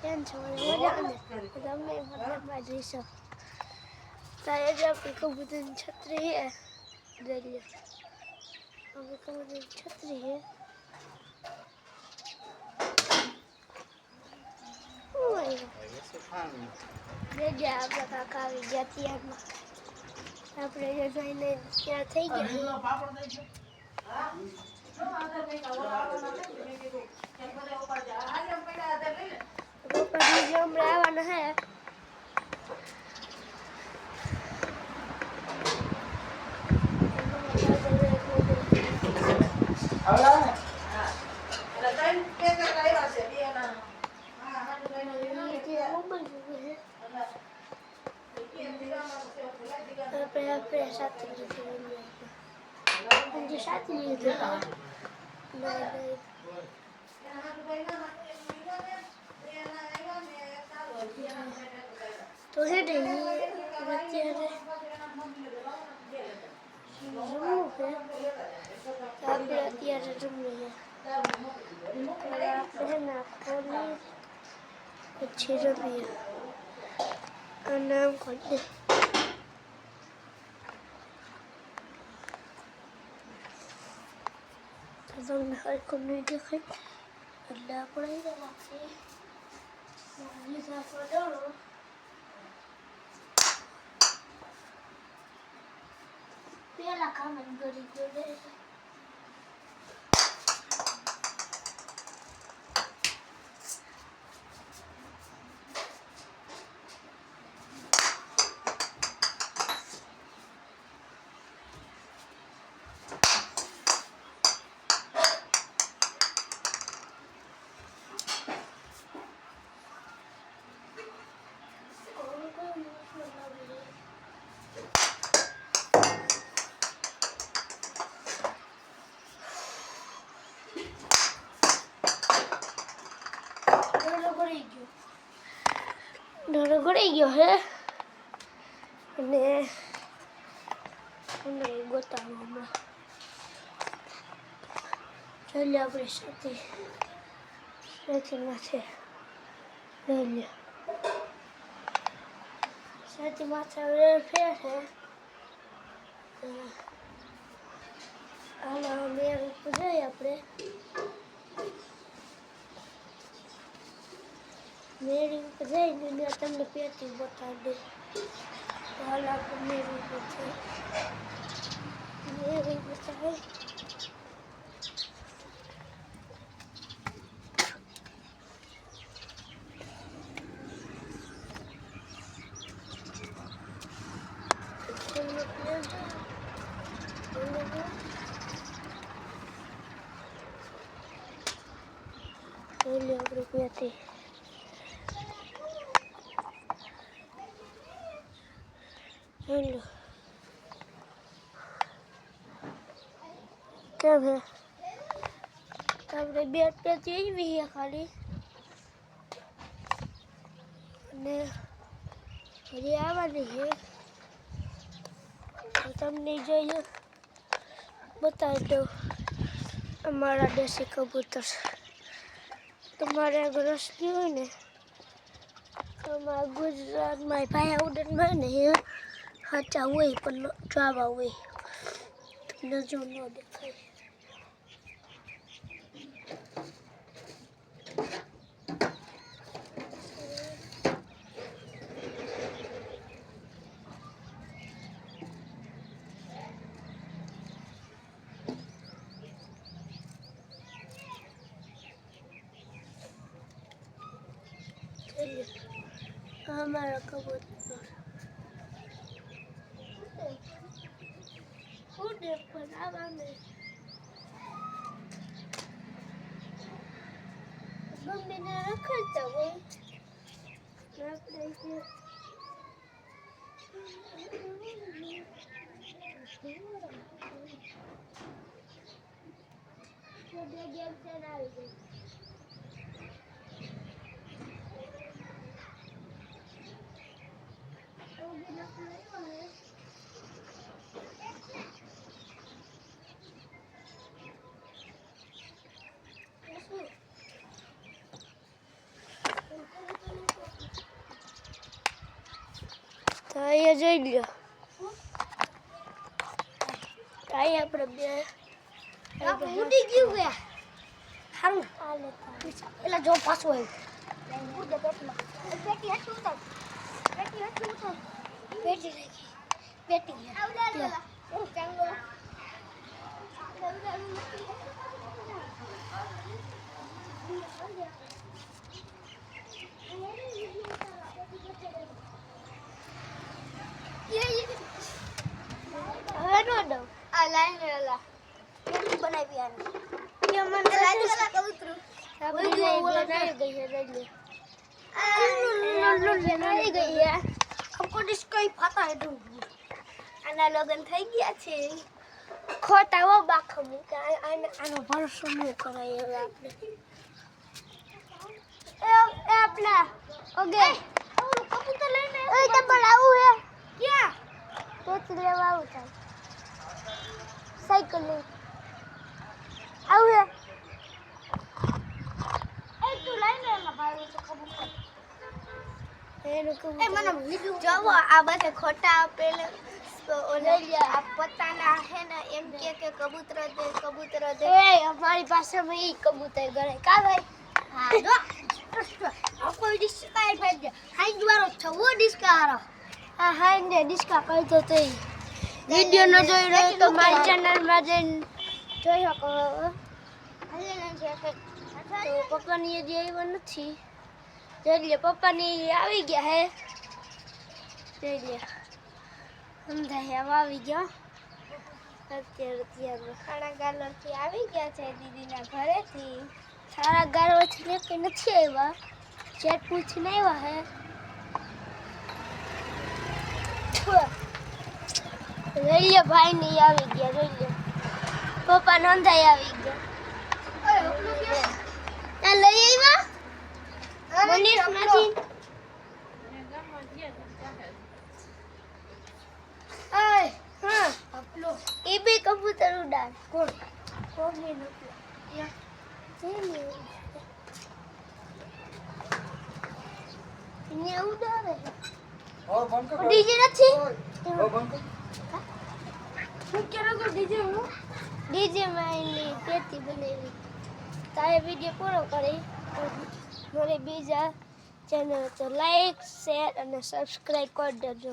કેમ છો? મજાને? તમે મતલબમાં જઈશો. તારે જ આપણી કબૂતરની છત્રી હે. દરિયો. આપણી કબૂતરની છત્રી હે. આપણે કાકા આવી ગયા ત્યારમાં. આપણે જઈને ત્યાં થઈ ગયા. રોકડ હમણાં આવવાના હે. તો હે ને અત્યારે જમવું છે. આપણે અત્યારે જમીએ. આપણે ના ખોલીએ પછી રમીએ. અને આમ ખોલીએ. તમને હરખું નહીં દેખાય એટલે આપણે રાખીએ. પેલા કામ કરી જોડે. ડરો ગળી ગયો હે અને મને ગોતાવો હમણાં ચાલ્યો આપણે સાથે માથે ચાલ્યો સાથે માથે ફેર છે હાલો મેર ઉપર જઈએ આપણે મેરી ઉપર જઈને તમને પેટી બતાવી દે હાલ આપણે મેરી ઉપર જઈએ મેરી બતાવી રૂપિયાથી હેલો કેમ હે આપણે બેટ પેથી આવી છે ખાલી અને હજી આવવાની છે તો તમને જોઈએ બતાવી દઉં અમારા દેશી કબૂતર તમારે અગર રસની હોય ને અમારા ગુજરાતમાં ભાયા ઉડનમાં ને હાચા હોય પણ જાવા હોય તમને જો ન દેખાય हमारा कबूतर उड़े पर आवाने मम्मी ने रखा था वो रख दे वो दे गेम चला गई અહીંયા જોઈ લ્યો અહીંયા આપણે બે ઉડી ગયું કે સારું એટલે જો પાછું આવ્યું ઉડે પેટમાં પેટી હટી ઉતાર પેટી હટી ઉતાર પેટી રાખી પેટી હવે નો દઉં આ લાઈન રેલા કેટલી બનાવી આને કે મને લાઈન રેલા કબૂતરું આપણે બનાવી ગઈ છે રેલી બનાવી ગઈ છે हमको डिस्को ही पता है तुम આના લગન થઈ ગયા છે ખોટા વો બાખમ કે આનો ભરોસો ન કરાય હવે આપણે એ આપલા ઓકે કબૂતર લઈને એ ડબલ આવું હે ક્યાં તો લેવા આવું થાય સાયકલ લઈ આવું હે એ તું લઈને એલા ભાઈ તો કબૂતર એ મને જોવો આ બધા ખોટા આપેલ ઓલા પતાના હે ને એમ કે કબૂતર દે એ અમારી પાસે મે ઈ કબૂતર ગણે કા ભાઈ હા જો આપકો ડિસ્કા ભાઈ દે હાઈ દ્વારો છવો ડિસ્કા હારો હા હાઈ ને ડિસ્કા કહી તો તે વિડિયો ન જોઈ રહ્યો તો મારી ચેનલ માં જઈને જોઈ શકો તો પપ્પાની જે આવ્યો નથી જોઈ લે પપ્પાની આવી ગયા હે જોઈ લે સમજાય આવી ગયો અત્યારે ખાણા ગાલોથી આવી ગયા છે દીદીના ઘરેથી ખાણા ગાલોથી લેકે નથી આવ્યા ચેટ પૂછીને આવ્યા હે જોઈ લે ભાઈ ની આવી ગયા જોઈ લે પપ્પા નંદાઈ આવી ગયા લઈ આવ્યા મનીષ નથી આય હા આપલો એ બે કબૂતર ઉડાન કોણ કોને નપલો યા તેને ને ઉડાવે ઓર બંધ કર ડીજે નથી ઓર બંધ કર હું કેરો તો ડીજે માં પેટી બનાવી તારે વિડિયો પૂરો કરી મારે બીજા ચેનલ તો લાઈક શેર અને સબસ્ક્રાઇબ કરી દેજો